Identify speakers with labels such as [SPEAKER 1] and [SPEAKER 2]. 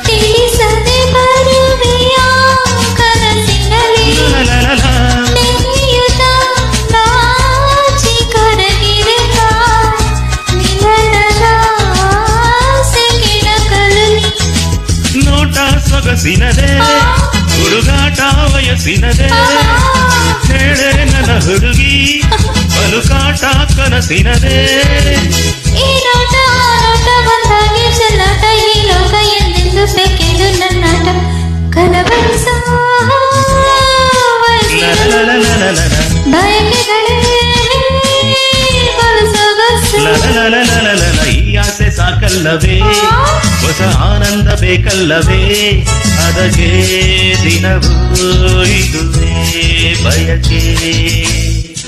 [SPEAKER 1] ತಿಳಿಸದೆ ಬರುವೆಯ ಕನಸಿನಲ್ಲಿ ನೆನೆಯುತ್ತ ನಾಚಿ ಕರಗಿರೆತ ಮಿಲನದ ಸೆಕೆಣಕಲಲಿ
[SPEAKER 2] ನೋಟ ಸೊಗಸಿನದೆ ಹುಡುಗಾಟ ವಯಸ್ಸಿನದೆ ಹೇಳೆ ನನ್ನ ಹುಡುಗಿ ಬಲುಕಾಟ ಕನಸಿನದೇ
[SPEAKER 1] ಈ ನೋಟ ಆ ನೋಟ ಬಂದಾಗೆ ಚೆಲ್ಲಾಟ ಈ ಲೋಕ ಎಂದೆಂದು ಬೇಕೆಂದು ನನ್ನಾಟ ಕನವರಿಸ ಬಯಕೆಗಳೇ ಬಲು ಸೊಗಸು
[SPEAKER 2] ಈ ಆಸೆ ಸಾಕಲ್ಲವೇ ಹೊಸ ಆನಂದ ಬೇಕಲ್ಲವೇ ಅದಕ್ಕೆ ದಿನವೂ ಇದುವೇ ಬಯಕೆ